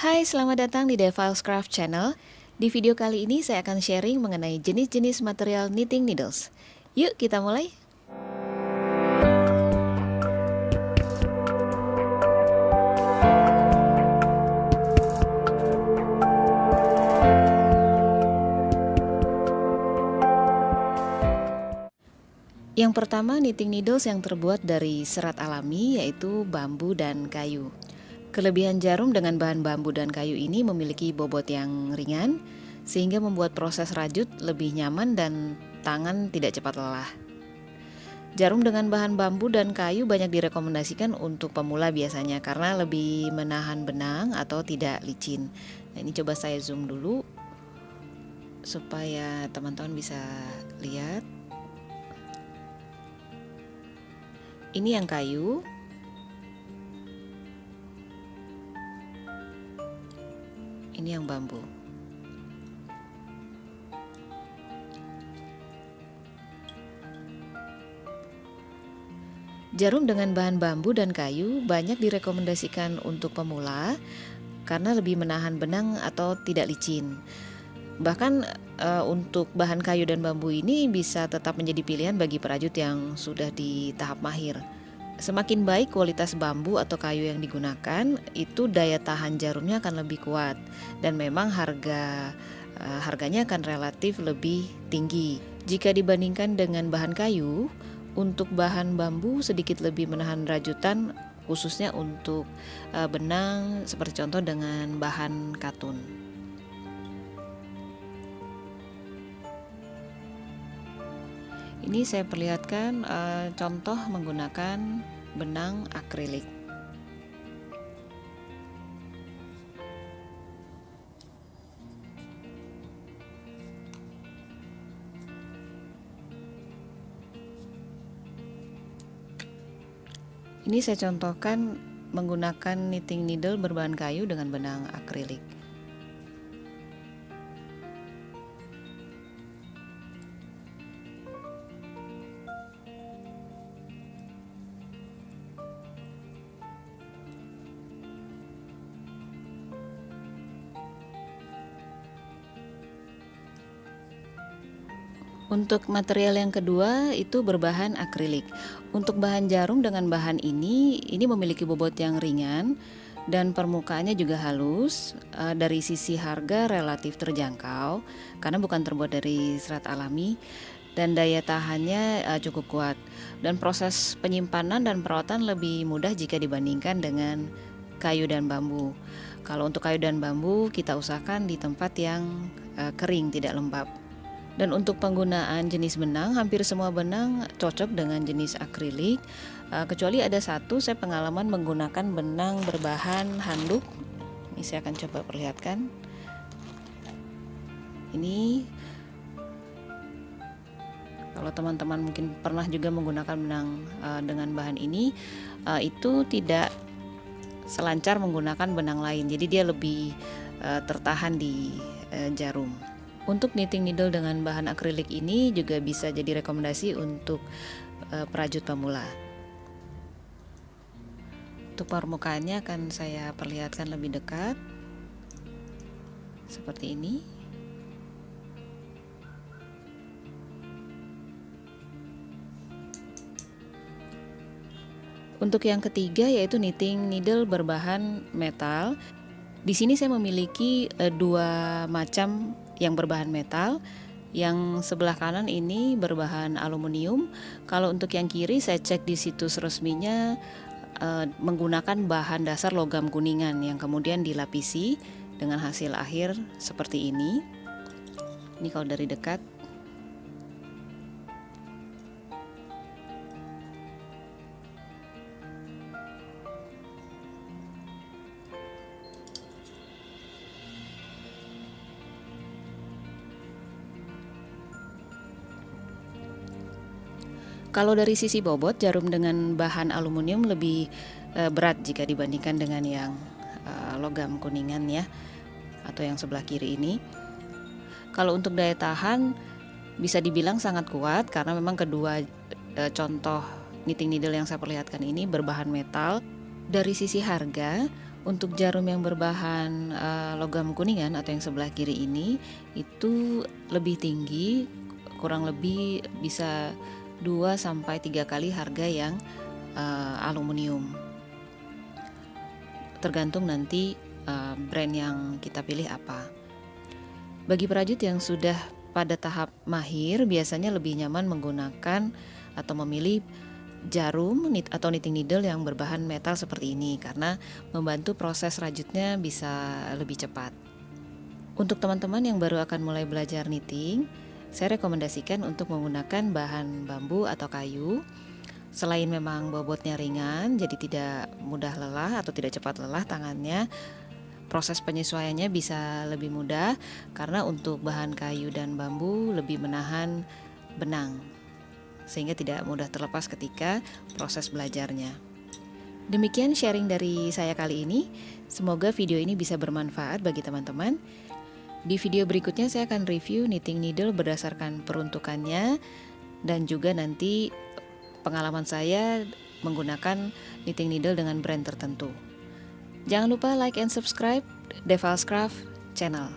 Hai, selamat datang di Deviles Craft Channel. Di video kali ini saya akan sharing mengenai jenis-jenis material knitting needles. Yuk kita mulai. Yang pertama, knitting needles yang terbuat dari serat alami, yaitu bambu dan kayu. Kelebihan jarum dengan bahan bambu dan kayu ini memiliki bobot yang ringan, sehingga membuat proses rajut lebih nyaman dan tangan tidak cepat lelah. Jarum dengan bahan bambu dan kayu banyak direkomendasikan untuk pemula biasanya karena lebih menahan benang atau tidak licin. Nah, ini coba saya zoom dulu supaya teman-teman bisa lihat. Ini yang kayu. Ini yang bambu. Jarum dengan bahan bambu dan kayu banyak direkomendasikan untuk pemula karena lebih menahan benang atau tidak licin. Bahkan untuk bahan kayu dan bambu ini bisa tetap menjadi pilihan bagi perajut yang sudah di tahap mahir. Semakin baik kualitas bambu atau kayu yang digunakan, itu daya tahan jarumnya akan lebih kuat dan memang harganya akan relatif lebih tinggi. Jika dibandingkan dengan bahan kayu, untuk bahan bambu sedikit lebih menahan rajutan, khususnya untuk benang seperti contoh dengan bahan katun. Ini saya perlihatkan contoh menggunakan benang akrilik. Ini saya contohkan menggunakan knitting needle berbahan kayu dengan benang akrilik. Untuk material yang kedua itu berbahan akrilik. Untuk bahan jarum dengan bahan ini memiliki bobot yang ringan dan permukaannya juga halus. Dari sisi harga relatif terjangkau karena bukan terbuat dari serat alami dan daya tahannya cukup kuat. Dan proses penyimpanan dan perawatan lebih mudah jika dibandingkan dengan kayu dan bambu. Kalau untuk kayu dan bambu kita usahakan di tempat yang kering, tidak lembab. Dan untuk penggunaan jenis benang, hampir semua benang cocok dengan jenis akrilik, kecuali ada satu saya pengalaman menggunakan benang berbahan handuk. Ini saya akan coba perlihatkan. Ini kalau teman-teman mungkin pernah juga menggunakan benang dengan bahan ini, itu tidak selancar menggunakan benang lain, jadi dia lebih tertahan di jarum. Untuk knitting needle dengan bahan akrilik ini juga bisa jadi rekomendasi untuk perajut pemula. Untuk permukaannya akan saya perlihatkan lebih dekat, seperti ini. Untuk yang ketiga yaitu knitting needle berbahan metal. Di sini saya memiliki dua macam yang berbahan metal. Yang sebelah kanan ini berbahan aluminium. Kalau untuk yang kiri saya cek di situs resminya menggunakan bahan dasar logam kuningan yang kemudian dilapisi dengan hasil akhir seperti ini. Ini kalau dari dekat. Kalau dari sisi bobot, jarum dengan bahan aluminium lebih berat jika dibandingkan dengan yang logam kuningan ya, atau yang sebelah kiri ini. Kalau untuk daya tahan bisa dibilang sangat kuat karena memang kedua contoh knitting needle yang saya perlihatkan ini berbahan metal. Dari sisi harga, Untuk jarum yang berbahan logam kuningan atau yang sebelah kiri ini itu lebih tinggi, kurang lebih bisa 2-3 kali harga yang aluminium. Tergantung nanti brand yang kita pilih apa. Bagi perajut yang sudah pada tahap mahir, biasanya lebih nyaman menggunakan atau memilih jarum atau knitting needle yang berbahan metal seperti ini karena membantu proses rajutnya bisa lebih cepat. Untuk teman-teman yang baru akan mulai belajar knitting, saya rekomendasikan untuk menggunakan bahan bambu atau kayu. Selain memang bobotnya ringan, jadi tidak mudah lelah atau tidak cepat lelah tangannya, proses penyesuaiannya bisa lebih mudah karena untuk bahan kayu dan bambu lebih menahan benang, sehingga tidak mudah terlepas ketika proses belajarnya. Demikian sharing dari saya kali ini. Semoga video ini bisa bermanfaat bagi teman-teman. Di video berikutnya saya akan review knitting needle berdasarkan peruntukannya dan juga nanti pengalaman saya menggunakan knitting needle dengan brand tertentu. Jangan lupa like and subscribe Deval's Craft channel.